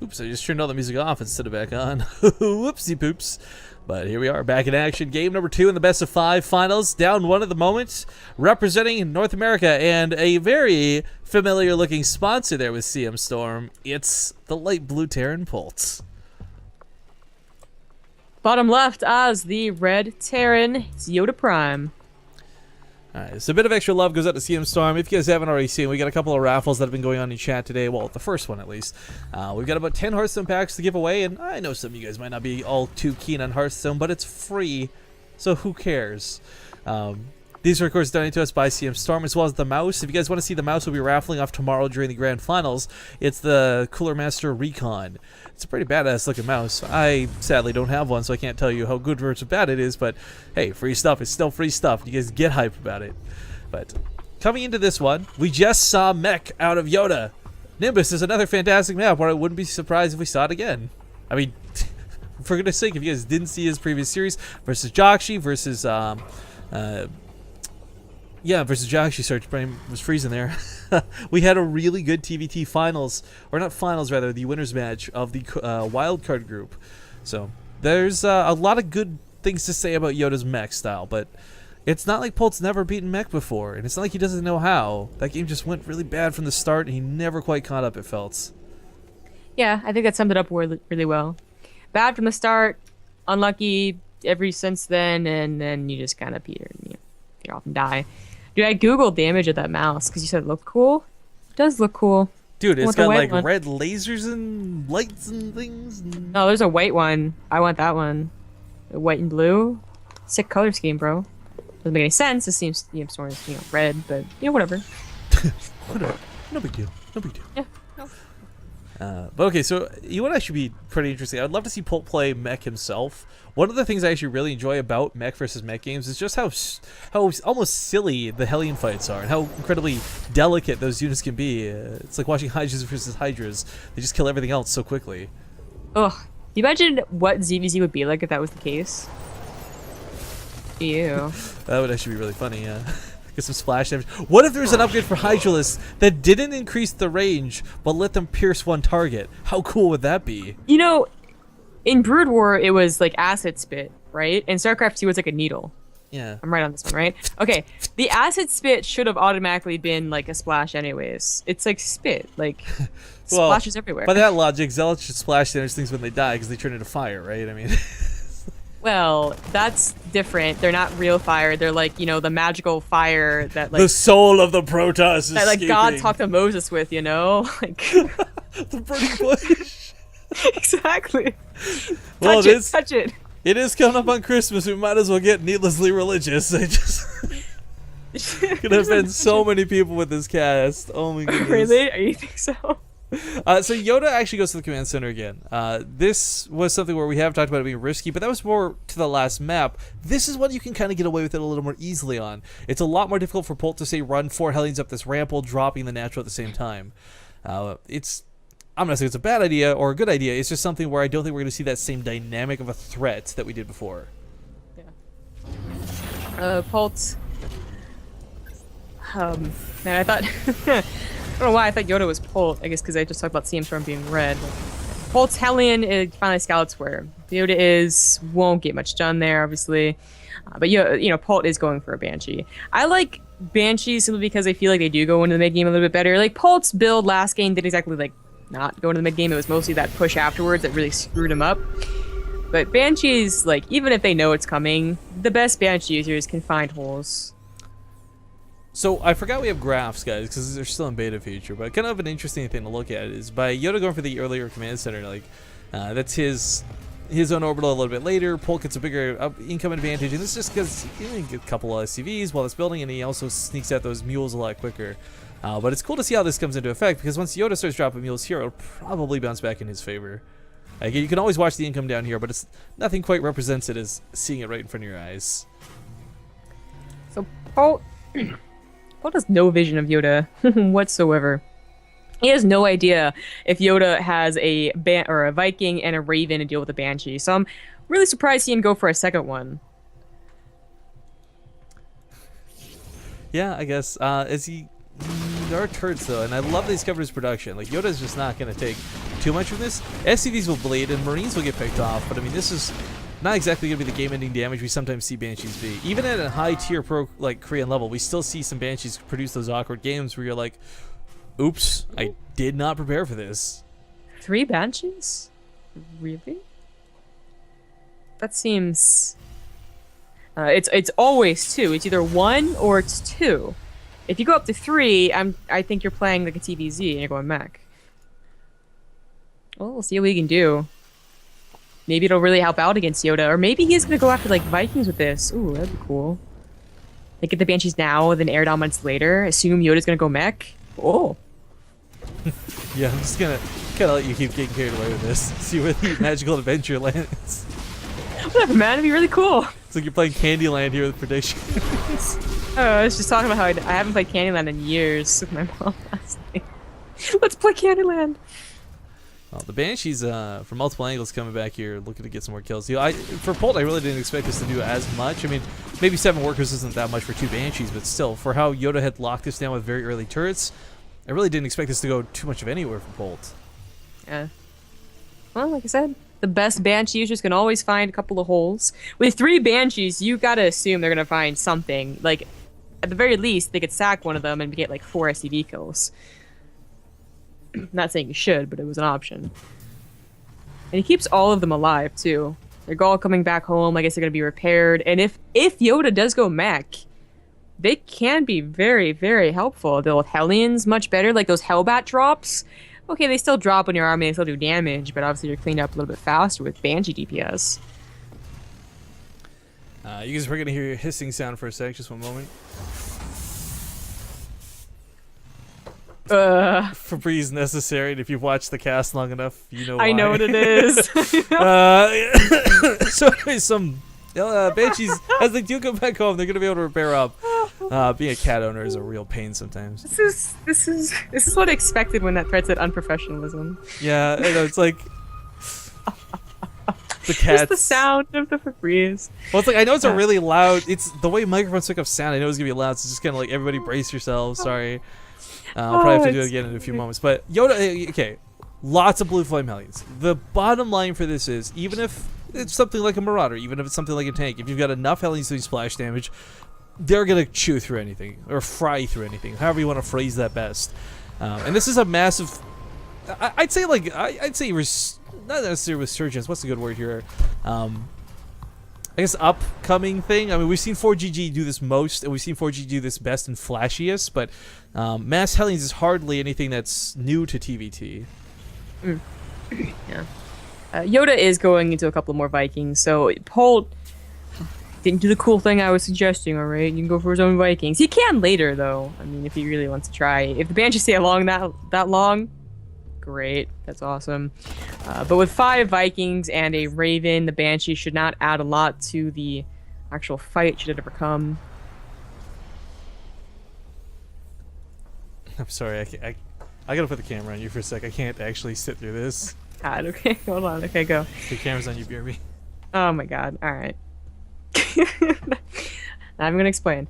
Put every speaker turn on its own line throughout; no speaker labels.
Oops, I just turned all the music off instead of back on. Whoopsie poops. But here we are, back in action. Game number 2 in the best of 5 finals. Down 1 at the moment, representing North America and a very familiar looking sponsor there with CM Storm. It's the light blue Terran Polt.
Bottom left as the red Terran, it's Yoda Prime.
Alright, so a bit of extra love goes out to CM Storm. If you guys haven't already seen, we got a couple of raffles that have been going on in chat today. Well, the first one at least. We've got about 10 Hearthstone packs to give away, and I know some of you guys might not be all too keen on Hearthstone, but it's free, so who cares? These are, of course, donated to us by CM Storm, as well as the mouse. If you guys want to see the mouse, we'll be raffling off tomorrow during the grand finals. It's the Cooler Master Recon. It's a pretty badass looking mouse. I sadly don't have one, so I can't tell you how good or bad it is, but hey, free stuff is still free stuff. You guys get hype about it. But coming into this one, we just saw Mech out of Yoda. Nimbus is another fantastic map where I wouldn't be surprised if we saw it again. I mean, for goodness sake, if you guys didn't see his previous series versus Joxy versus versus Joxy, sorry, brain was freezing there. We had a really good TVT finals, or not finals rather, the winners match of the wildcard group. So there's a lot of good things to say about Yoda's mech style, but it's not like Polt's never beaten mech before, and it's not like he doesn't know how. That game just went really bad from the start, and he never quite caught up, it felt. Yeah,
I think that summed it up really well. Bad from the start, unlucky ever since then, and then you just kind of peter and you off and die. Dude, I googled the image of that mouse because you said it looked cool. It does look cool.
Dude, it's got like red lasers and lights and things.
No, there's a white one. I want that one. White and blue. Sick color scheme, bro. Doesn't make any sense. It seems sort of red, but whatever.
Whatever. No big deal. No big deal.
Yeah. No.
But okay, so you would actually be pretty interesting. I'd love to see Polt play mech himself. One of the things I actually really enjoy about mech versus mech games is just how almost silly the Hellion fights are and how incredibly delicate those units can be. It's like watching Hydras versus Hydras. They just kill everything else so quickly.
Ugh. Can you imagine what ZVZ would be like if that was the case? Ew.
That would actually be really funny, yeah. Get some splash damage. What if there's an upgrade for Hydralists that didn't increase the range, but let them pierce one target? How cool would that be?
In Brood War, it was like acid spit, right? In Starcraft 2, it's like a needle.
Yeah.
I'm right on this one, right? Okay. The acid spit should have automatically been like a splash anyways. It's like spit. Like, splashes everywhere.
By that logic, Zealots should splash damage things when they die because they turn into fire, right? I mean...
Well, that's different. They're not real fire. They're like, the magical fire that like...
The soul of the Protoss is
that, like,
escaping.
God talked to Moses with, Like...
The burning bush.
Exactly.
Well,
touch it.
It is coming up on Christmas. We might as well get needlessly religious. I just could have been so many people with this cast. Oh my goodness.
Really? You think so?
So Yoda actually goes to the command center again. This was something where we have talked about it being risky, but that was more to the last map. This is one you can kind of get away with it a little more easily on. It's a lot more difficult for Polt to say run 4 Hellions up this ramp while dropping the natural at the same time. I'm not saying it's a bad idea or a good idea. It's just something where I don't think we're going to see that same dynamic of a threat that we did before.
Yeah. Polt. Man, I thought... I don't know why I thought Yoda was Polt. I guess because I just talked about CM Storm being red. Polt's Hellion is finally Scouts where Yoda won't get much done there, obviously. But Polt is going for a Banshee. I like Banshees simply because I feel like they do go into the mid game a little bit better. Like Polt's build last game didn't exactly not go into the mid game. It was mostly that push afterwards that really screwed him up. But Banshees, even if they know it's coming, the best Banshee users can find holes.
So I forgot we have graphs, guys, because they're still in beta feature. But kind of an interesting thing to look at is by Yoda going for the earlier command center, that's his own orbital a little bit later. Polt gets a bigger income advantage, and it's just because he can get a couple of SCVs while it's building, and he also sneaks out those mules a lot quicker. But it's cool to see how this comes into effect, because once Yoda starts dropping mules here, it'll probably bounce back in his favor. You can always watch the income down here, but it's nothing quite represents it as seeing it right in front of your eyes.
So Polt has no vision of Yoda whatsoever. He has no idea if Yoda has a Viking and a Raven to deal with a Banshee. So I'm really surprised he didn't go for a second one.
Yeah, I guess. There are turrets though, and I love these covered his production. Like Yoda's just not going to take too much of this. SCVs will bleed and Marines will get picked off, but I mean this is not exactly going to be the game-ending damage we sometimes see Banshees be. Even at a high-tier pro like Korean level, we still see some Banshees produce those awkward games where you're like, "Oops, I did not prepare for this."
3 Banshees? Really? That seems. It's always 2. It's either 1 or it's 2. If you go up to 3, I think you're playing like a TVZ and you're going mech. Well, we'll see what we can do. Maybe it'll really help out against Yoda, or maybe he's gonna go after like Vikings with this. Ooh, that'd be cool. Like get the Banshees now, then air down months later. Assume Yoda's gonna go mech. Oh.
Yeah, I'm just gonna kind of let you keep getting carried away with this. See where the magical adventure lands.
Whatever, man. It'd be really cool.
It's like you're playing Candyland here with predictions.
Oh, I was just talking about how I haven't played Candyland in years with my mom last night. Let's play Candyland.
Well, the Banshees, from multiple angles, coming back here, looking to get some more kills. You know, for Polt, I really didn't expect this to do as much. I mean, maybe 7 workers isn't that much for 2 Banshees, but still, for how Yoda had locked this down with very early turrets, I really didn't expect this to go too much of anywhere for Polt.
Yeah. Well, like I said, the best Banshee users can always find a couple of holes. With 3 Banshees, you gotta assume they're gonna find something. Like, at the very least, they could sack one of them and get like 4 SCV kills. Not saying you should, but it was an option. And he keeps all of them alive, too. They're all coming back home. I guess they're going to be repaired. And if Yoda does go mech, they can be very, very helpful. The Hellions, much better. Like those Hellbat drops. Okay, they still drop on your army. They still do damage, but obviously you're cleaned up a little bit faster with Banshee DPS.
You guys are going to hear a hissing sound for a sec. Just one moment. Febreze necessary, and if you've watched the cast long enough, you know why.
I know what it is.
So anyway, some Banshees, as they do come back home, they're going to be able to repair up. Being a cat owner is a real pain sometimes.
This is what I expected when that threat said unprofessionalism.
Yeah, I know, it's like the cats.
Just the sound of the Febreze.
Well, it's like, I know it's a really loud, it's the way microphones pick up sound, I know it's going to be loud, so it's just kind of like, everybody brace yourselves, sorry. I'll probably have to do it again in a few moments. But Yoda, okay, lots of blue flame Hellions. The bottom line for this is, even if it's something like a Marauder, even if it's something like a tank, if you've got enough Hellions to do splash damage, they're going to chew through anything, or fry through anything, however you want to phrase that best. And this is a massive, I'd say like, I'd say not necessarily resurgence, what's the good word here? I guess upcoming thing. I mean, we've seen 4GG do this most, and we've seen 4GG do this best and flashiest, but mass Hellions is hardly anything that's new to TVT.
Yeah. Yoda is going into a couple more Vikings, so Polt didn't do the cool thing I was suggesting, alright? You can go for his own Vikings. He can later, though. I mean, if he really wants to try. If the Banshees stay along that long, great. That's awesome. But with 5 Vikings and a Raven, the Banshee should not add a lot to the actual fight, should it ever come.
I'm sorry, I gotta put the camera on you for a sec. I can't actually sit through this.
God, okay, hold on. Okay, go.
The camera's on you, BRB.
Oh my god, alright. I'm gonna explain.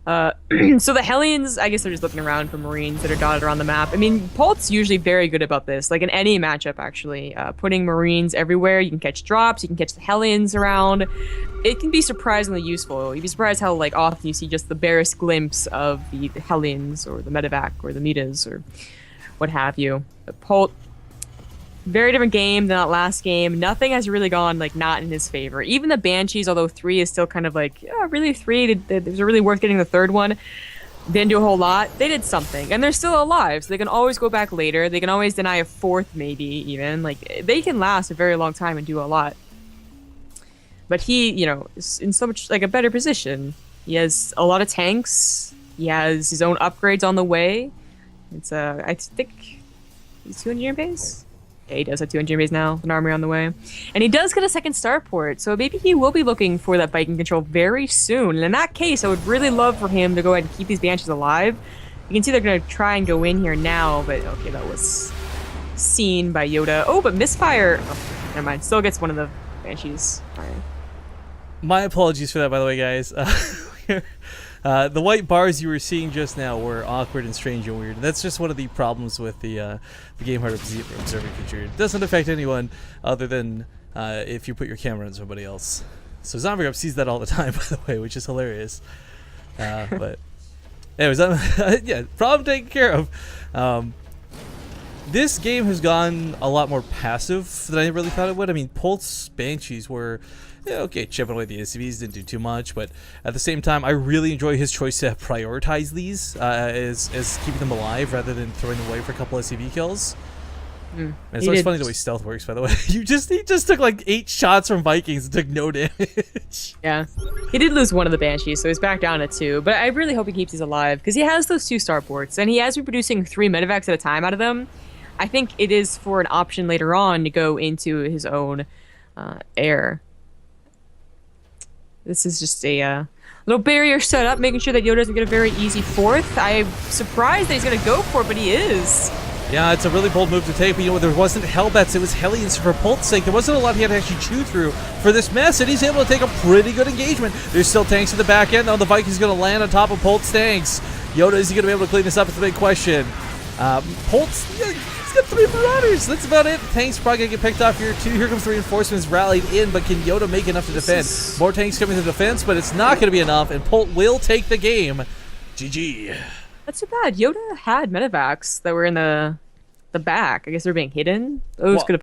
So the Hellions, I guess they're just looking around for Marines that are dotted around the map. I mean, Polt's usually very good about this, like in any matchup, actually. Putting Marines everywhere, you can catch drops, you can catch the Hellions around. It can be surprisingly useful. You'd be surprised how like often you see just the barest glimpse of the Hellions, or the Medevac, or the Mitas, or what have you. But Polt, very different game than that last game. Nothing has really gone like not in his favor. Even the Banshees, although 3 is still kind of like, oh, really 3? Was it really worth getting the 3rd one? Didn't do a whole lot. They did something, and they're still alive, so they can always go back later. They can always deny a 4th, maybe even. Like they can last a very long time and do a lot. But he, you know, is in so much like a better position. He has a lot of tanks. He has his own upgrades on the way. It's I think he's 2 engineering base. Yeah, he does have 2 engineering base now, an army on the way. And he does get a 2nd starport, so maybe he will be looking for that Viking control very soon. And in that case, I would really love for him to go ahead and keep these Banshees alive. You can see they're going to try and go in here now, but okay, that was seen by Yoda. Oh, but misfire. Oh, never mind. Still gets one of the Banshees. All right.
My apologies for that, by the way, guys. The white bars you were seeing just now were awkward and strange and weird. That's just one of the problems with the game hard observer feature. It doesn't affect anyone other than if you put your camera on somebody else. So ZombiGrub sees that all the time, by the way, which is hilarious. But anyways, yeah, problem taken care of. This game has gone a lot more passive than I really thought it would. I mean, Polt's Banshees were, yeah, okay, chipping away the SCVs, didn't do too much, but at the same time, I really enjoy his choice to prioritize these as keeping them alive rather than throwing them away for a couple SCV kills. And it's always funny the way stealth works, by the way. He just took like 8 shots from Vikings and took no damage.
Yeah. He did lose one of the Banshees, so he's back down to 2. But I really hope he keeps these alive, because he has those 2 starports, and he has been producing 3 medevacs at a time out of them. I think it is for an option later on to go into his own air. This is just a little barrier set up, making sure that Yoda doesn't get a very easy 4th. I'm surprised that he's going to go for it, but he is.
Yeah, it's a really bold move to take, but you know, there wasn't Hellbats, it was Hellions for Polt's sake. There wasn't a lot he had to actually chew through for this mess, and he's able to take a pretty good engagement. There's still tanks at the back end, though. The Viking's going to land on top of Polt's tanks. Yoda, is he going to be able to clean this up? It's the big question. Polt's, he's got 3 Marauders. That's about it. The tank's probably going to get picked off here, too. Here comes the reinforcements rallied in, but can Yoda make enough to defend? More tanks coming to defense, but it's not going to be enough, and Polt will take the game. GG.
That's too bad. Yoda had medevacs that were in the back. I guess they're being hidden. Those could have